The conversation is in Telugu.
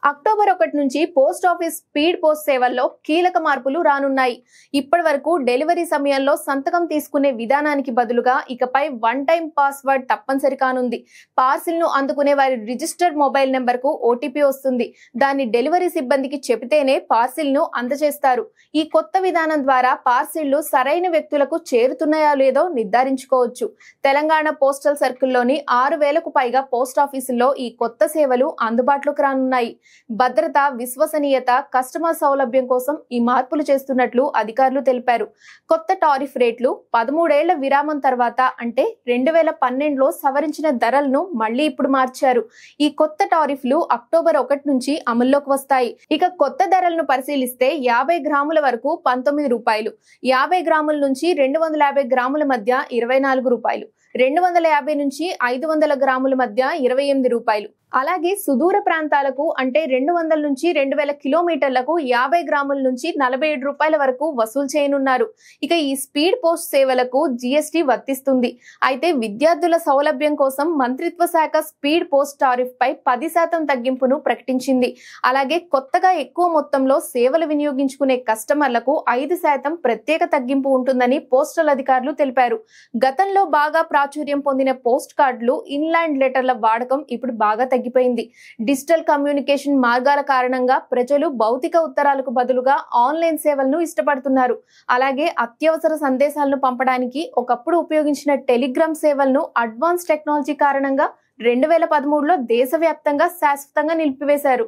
అక్టోబర్ 1 నుంచి పోస్ట్ ఆఫీస్ స్పీడ్ పోస్ట్ సేవల్లో కీలక మార్పులు రానున్నాయి. ఇప్పటి వరకు డెలివరీ సమయంలో సంతకం తీసుకునే విధానానికి బదులుగా ఇకపై వన్ టైం పాస్వర్డ్ తప్పనిసరి కానుంది. పార్సిల్ ను అందుకునే వారి రిజిస్టర్డ్ మొబైల్ నెంబర్ కు ఓటీపీ వస్తుంది. దాన్ని డెలివరీ సిబ్బందికి చెబితేనే పార్సిల్ ను అందజేస్తారు. ఈ కొత్త విధానం ద్వారా పార్సిళ్లు సరైన వ్యక్తులకు చేరుతున్నాయో లేదో నిర్ధారించుకోవచ్చు. తెలంగాణ పోస్టల్ సర్కిల్లోని 6,000కు పైగా పోస్ట్ ఆఫీసుల్లో ఈ కొత్త సేవలు అందుబాటులోకి రానున్నాయి. భద్రత, విశ్వసనీయత, కస్టమర్ సౌలభ్యం కోసం ఈ మార్పులు చేస్తున్నట్లు అధికారులు తెలిపారు. కొత్త టారిఫ్ రేట్లు 13 ఏళ్ల విరామం తర్వాత అంటే 2012లో సవరించిన ధరలను మళ్లీ ఇప్పుడు మార్చారు. ఈ కొత్త టారిఫ్లు అక్టోబర్ 1 నుంచి అమల్లోకి వస్తాయి. ఇక కొత్త ధరలను పరిశీలిస్తే 50 గ్రాముల వరకు ₹19, 50 గ్రాముల నుంచి 250 గ్రాముల మధ్య ₹24, 250 నుంచి 500 గ్రాముల మధ్య ₹28. అలాగే సుదూర ప్రాంతాలకు అంటే 200 నుంచి 2000 కిలోమీటర్లకు 50 గ్రాముల నుంచి ₹47 వరకు వసూలు చేయనున్నారు. ఇక ఈ స్పీడ్ పోస్ట్ సేవలకు జీఎస్టీ వర్తిస్తుంది. అయితే విద్యార్థుల సౌలభ్యం కోసం మంత్రిత్వ శాఖ స్పీడ్ పోస్ట్ టారిఫ్ పై 10% తగ్గింపును ప్రకటించింది. అలాగే కొత్తగా ఎక్కువ మొత్తంలో సేవలు వినియోగించుకునే కస్టమర్లకు 5% ప్రత్యేక తగ్గింపు ఉంటుందని పోస్టల్ అధికారులు తెలిపారు. గతంలో బాగా ప్రాచుర్యం పొందిన పోస్ట్ కార్డులు, ఇన్లాండ్ లెటర్ల వాడకం ఇప్పుడు బాగా తగ్గిపోయింది. డిజిటల్ కమ్యూనికేషన్ మార్గాల కారణంగా ప్రజలు భౌతిక ఉత్తరాలకు బదులుగా ఆన్లైన్ సేవలను ఇష్టపడుతున్నారు. అలాగే అత్యవసర సందేశాలను పంపడానికి ఒకప్పుడు ఉపయోగించిన టెలిగ్రామ్ సేవలను అడ్వాన్స్ టెక్నాలజీ కారణంగా 2013లో దేశవ్యాప్తంగా శాశ్వతంగా నిలిపివేశారు.